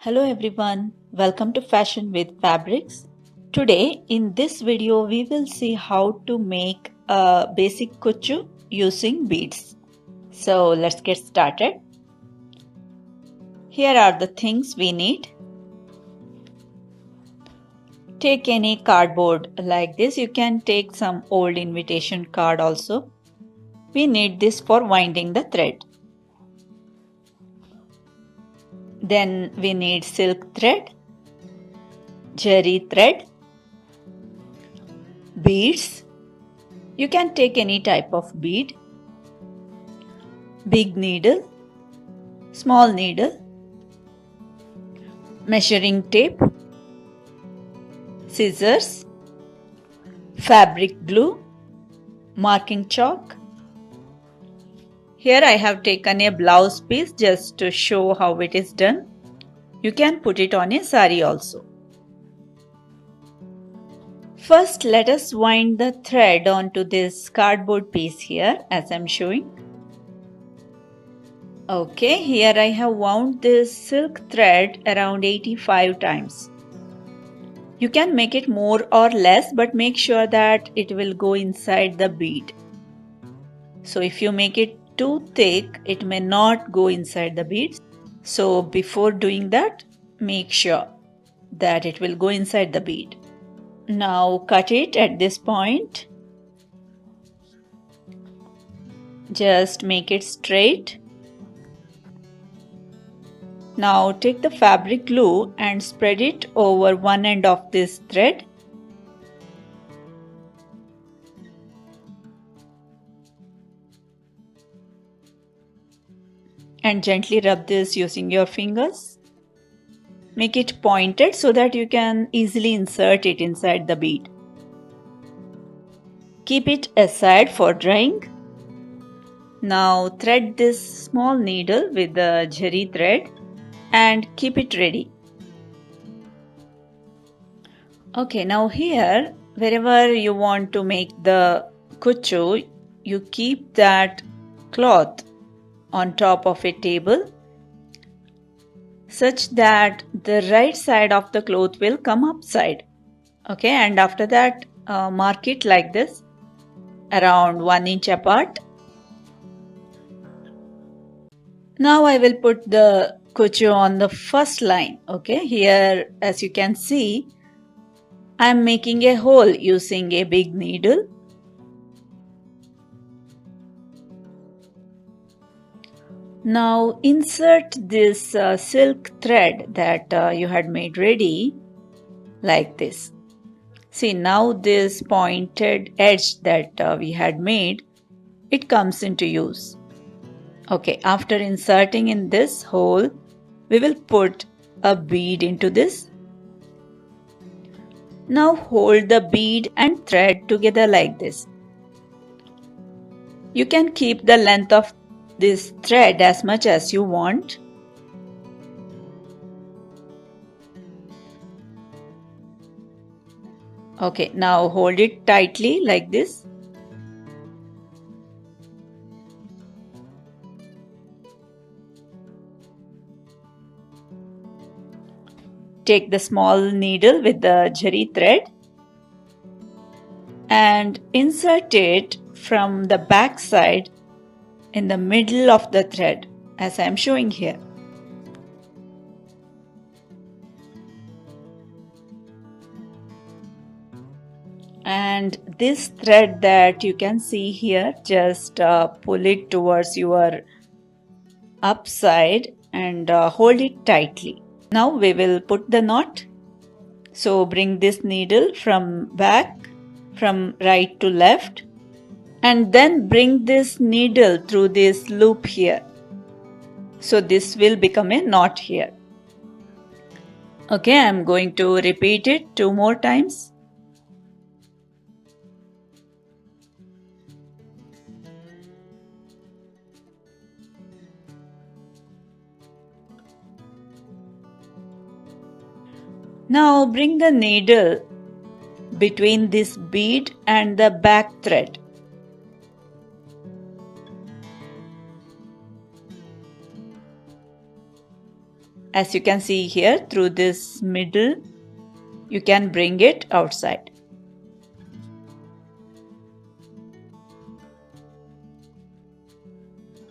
Hello everyone, welcome to Fashion with Fabrics. Today in this video we will see how to make a basic kuchu using beads. So let's get started. Here are the things we need. Take any cardboard like this. You can take some old invitation card also. We need this for winding the thread. Then we need silk thread, zari thread, beads. You can take any type of bead, big needle, small needle, measuring tape, scissors, fabric glue, marking chalk. Here I have taken a blouse piece just to show how it is done. You can put it on a sari also. First, let us wind the thread onto this cardboard piece here as I am showing. Okay, here I have wound this silk thread around 85 times. You can make it more or less, but make sure that it will go inside the bead. So if you make it too thick, it may not go inside the beads. So before doing that, make sure that it will go inside the bead. Now cut it at this point. Just make it straight. Now take the fabric glue and spread it over one end of this thread. And gently rub this using your fingers. Make it pointed so that you can easily insert it inside the bead. Keep it aside for drying. Now thread this small needle with the zari thread and keep it ready. Okay, now here wherever you want to make the kuchu, you keep that cloth on top of a table such that the right side of the cloth will come upside. Okay, and after that mark it like this around 1 inch apart. Now I will put the kuchu on the first line. Okay, here as you can see I am making a hole using a big needle. Now insert this silk thread that you had made ready like this. See, now this pointed edge that we had made, it comes into use. Okay, after inserting in this hole, we will put a bead into this. Now hold the bead and thread together like this. You can keep the length of this thread as much as you want. Okay, now hold it tightly like this. Take the small needle with the zari thread and insert it from the back side in the middle of the thread as I am showing here. And this thread that you can see here, just pull it towards your upside and hold it tightly. Now we will put the knot. So bring this needle from back, from right to left, and then bring this needle through this loop here. So this will become a knot here. Okay, I am going to repeat it 2 more times. Now bring the needle between this bead and the back thread. As you can see here, through this middle, you can bring it outside.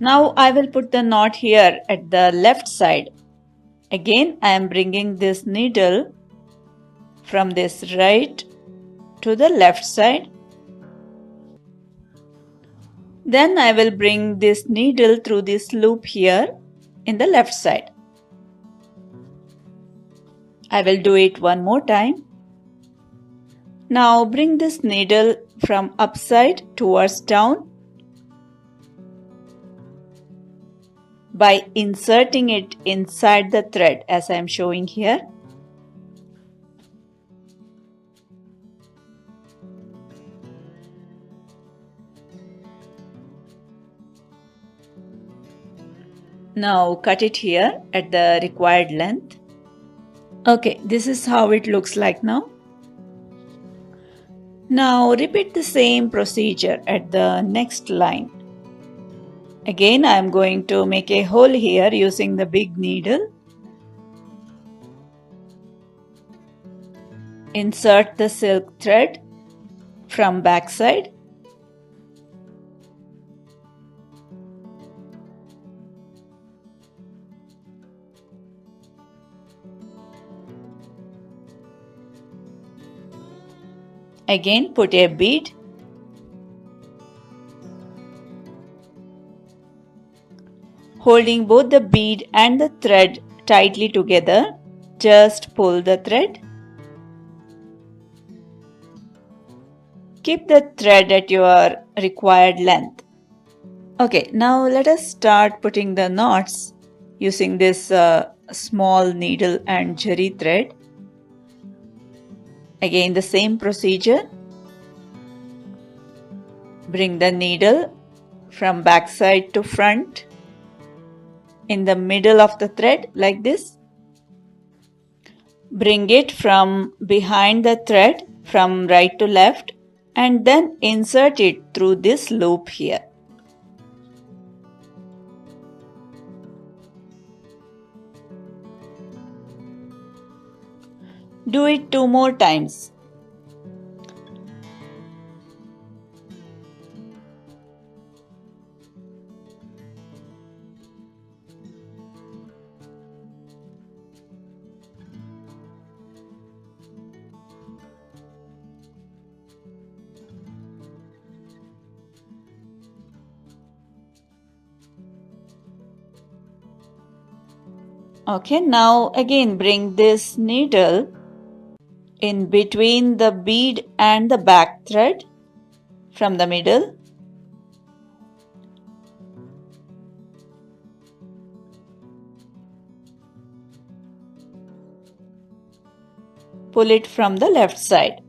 Now I will put the knot here at the left side. Again, I am bringing this needle from this right to the left side. Then I will bring this needle through this loop here in the left side. I will do it one more time. Now bring this needle from upside towards down by inserting it inside the thread as I am showing here. Now cut it here at the required length. Okay, this is how it looks like now. Now repeat the same procedure at the next line. Again, I am going to make a hole here using the big needle. Insert the silk thread from backside. Again, put a bead. Holding both the bead and the thread tightly together, just pull the thread. Keep the thread at your required length. Okay, now let us start putting the knots using this small needle and zari thread. Again, the same procedure. Bring the needle from backside to front in the middle of the thread like this. Bring it from behind the thread from right to left and then insert it through this loop here. Do it 2 more times. Okay, now again bring this needle in between the bead and the back thread from the middle. Pull it from the left side.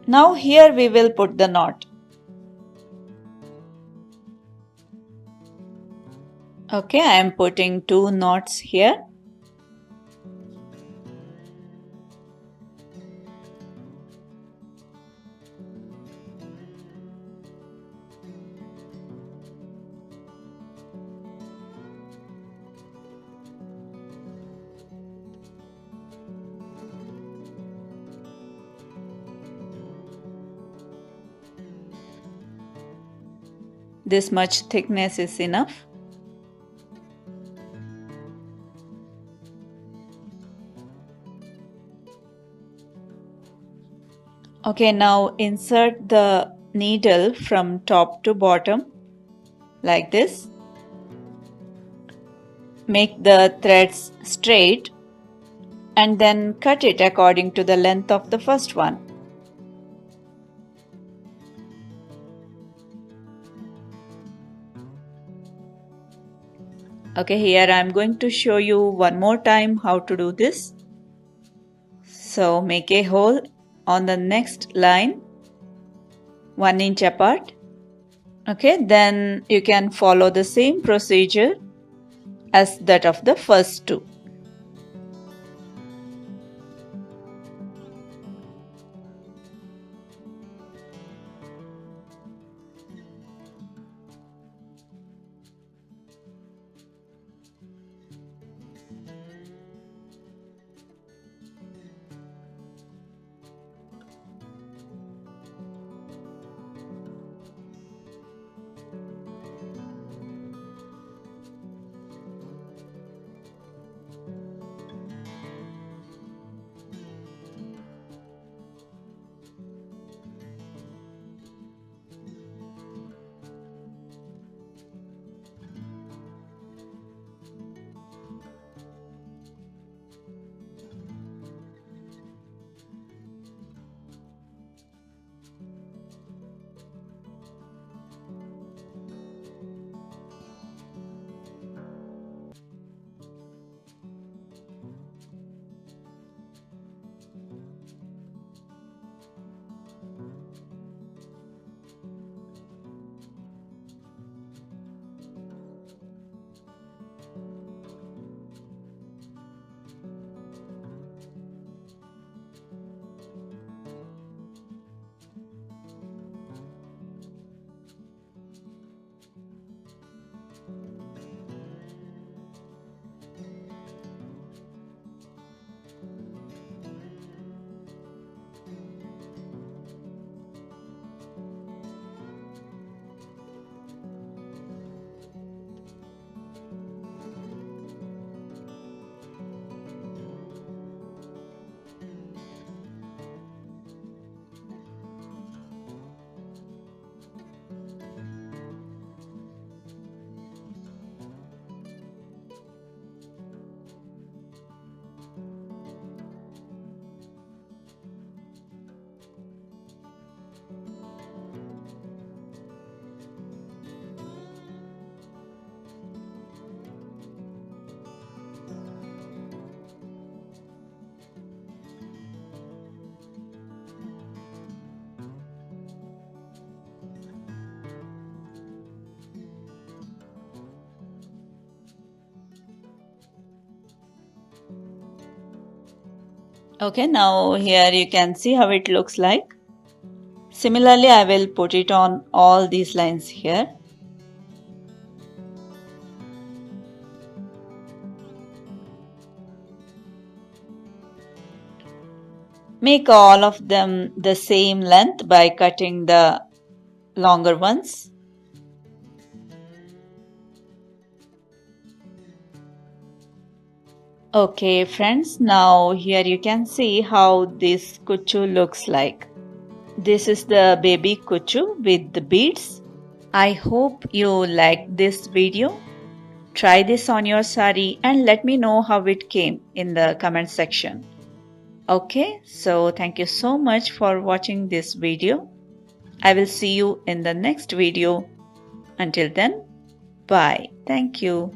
Now here we will put the knot. Okay, I am putting 2 knots here. This much thickness is enough. Okay, now insert the needle from top to bottom like this. Make the threads straight and then cut it according to the length of the first one. Okay, here I am going to show you one more time how to do this. So make a hole on the next line 1 inch apart. Okay, then you can follow the same procedure as that of the first 2. Okay, now here you can see how it looks like. Similarly, I will put it on all these lines here. Make all of them the same length by cutting the longer ones. Okay friends, now here you can see how this Kuchu looks like. This is the baby Kuchu with the beads. I hope you liked this video. Try this on your sari and let me know how it came in the comment section. Okay, so thank you so much for watching this video. I will see you in the next video. Until then, bye. Thank you.